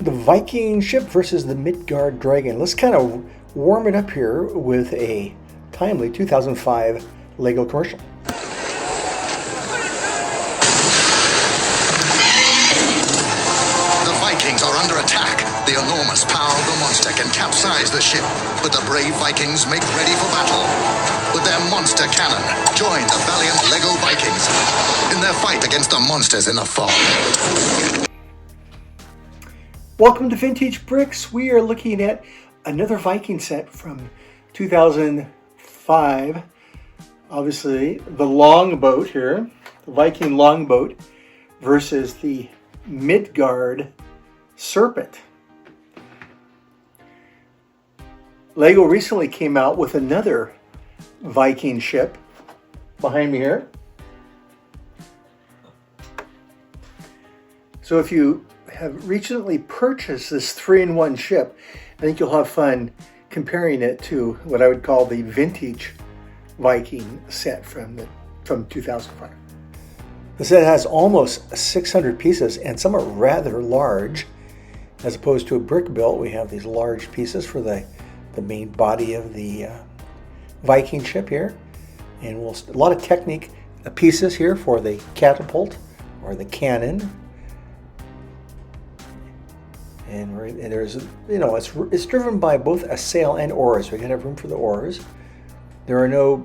The Viking ship versus the Midgard dragon. Let's kind of warm it up here with a timely 2005 Lego commercial. The Vikings are under attack. The enormous power of the monster can capsize the ship, but the brave Vikings make ready for battle. With their monster cannon, join the valiant Lego Vikings in their fight against the monsters in the fog. Welcome to Vintage Bricks. We are looking at another Viking set from 2005. Obviously, the longboat here, the Viking longboat versus the Midgard Serpent. Lego recently came out with another Viking ship behind me here. So if you have recently purchased this 3-in-1 ship, I think you'll have fun comparing it to what I would call the vintage Viking set from 2005. The set has almost 600 pieces, and some are rather large. As opposed to a brick built, we have these large pieces for the main body of the Viking ship here. And a lot of technique pieces here for the catapult or the cannon. And there's, it's driven by both a sail and oars. We gotta have room for the oars. There are no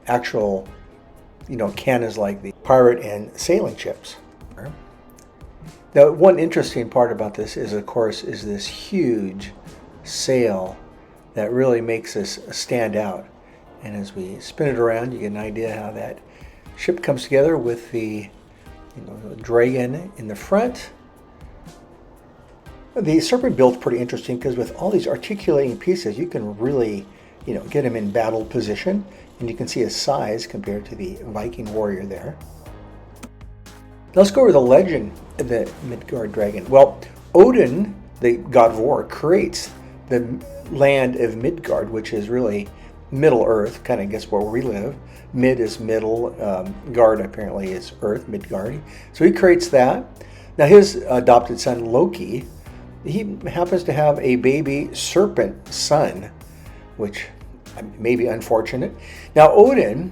actual, cannons like the pirate and sailing ships. Now, one interesting part about this is, of course, is this huge sail that really makes this stand out. And as we spin it around, you get an idea how that ship comes together with the, the dragon in the front. The Serpent build's pretty interesting because with all these articulating pieces, you can really, get him in battle position, and you can see his size compared to the Viking warrior there. Now let's go over the legend of the Midgard dragon. Well, Odin, the god of war, creates the land of Midgard, which is really Middle Earth, kind of guess where we live. Mid is middle, Gard apparently is Earth, Midgard. So he creates that. Now his adopted son Loki, he happens to have a baby serpent son, which may be unfortunate. Now Odin,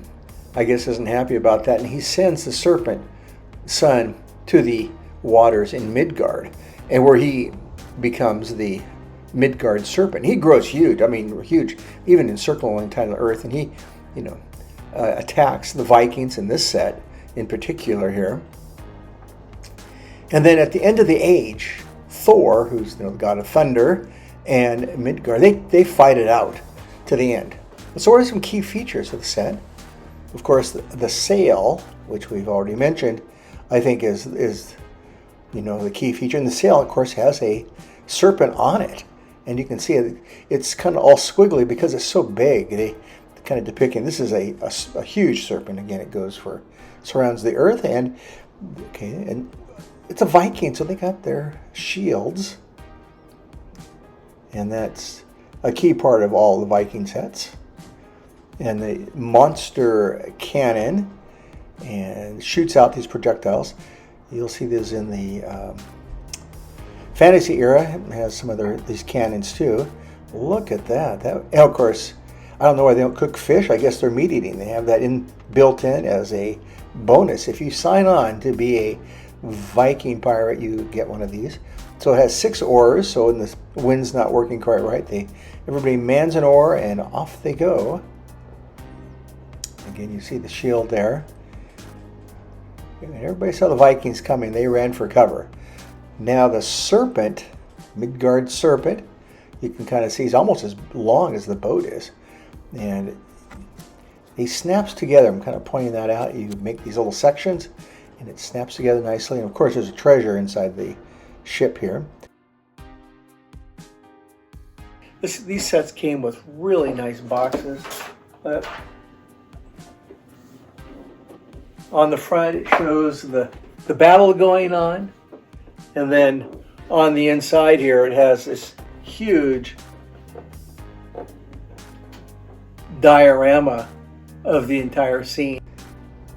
I guess, isn't happy about that, and he sends the serpent son to the waters in Midgard, and where he becomes the Midgard serpent. He grows huge, huge, even encircling the entire earth, and he, attacks the Vikings in this set in particular here. And then at the end of the age, Thor, who's the god of thunder, and Midgard, they fight it out to the end. So what are some key features of the set? Of course, the sail, which we've already mentioned, I think is the key feature. And the sail, of course, has a serpent on it. And you can see it's kind of all squiggly because it's so big. They kind of depicting, this is a huge serpent. Again, surrounds the earth. And it's a Viking, so they got their shields. And that's a key part of all the Viking sets. And the monster cannon and shoots out these projectiles. You'll see this in the fantasy era. It has some of these cannons too. Look at that. And of course, I don't know why they don't cook fish. I guess they're meat eating. They have that built in as a bonus. If you sign on to be a Viking pirate, you get one of these. So it has 6 oars, so when the wind's not working quite right, everybody mans an oar and off they go. Again, you see the shield there. And everybody saw the Vikings coming. They ran for cover. Now the serpent, Midgard serpent, you can kind of see he's almost as long as the boat is. And he snaps together. I'm kind of pointing that out. You make these little sections, and it snaps together nicely. And of course, there's a treasure inside the ship here. These sets came with really nice boxes. On the front, it shows the battle going on. And then on the inside here, it has this huge diorama of the entire scene.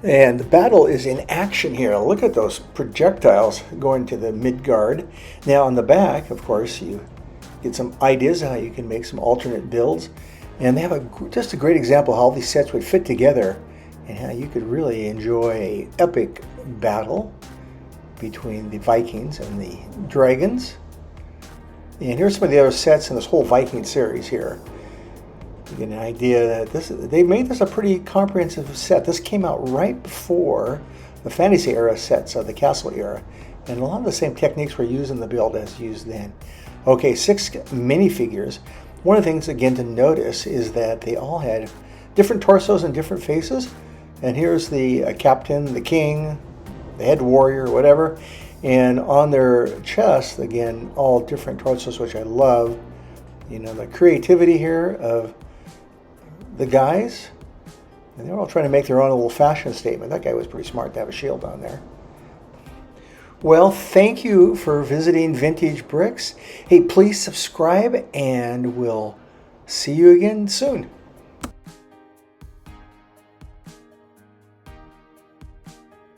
And the battle is in action here. Look at those projectiles going to the Midgard. Now on the back, of course, you get some ideas on how you can make some alternate builds. And they have just a great example of how all these sets would fit together and how you could really enjoy an epic battle between the Vikings and the dragons. And here's some of the other sets in this whole Viking series here. You get an idea that they made this a pretty comprehensive set. This came out right before the fantasy era sets of the castle era. And a lot of the same techniques were used in the build as used then. Okay, 6 minifigures. One of the things, again, to notice is that they all had different torsos and different faces. And here's the captain, the king, the head warrior, whatever. And on their chest, again, all different torsos, which I love. You know, the creativity here of the guys. And they're all trying to make their own little fashion statement. That guy was pretty smart to have a shield on there. Well, thank you for visiting Vintage Bricks. Hey, please subscribe and we'll see you again soon.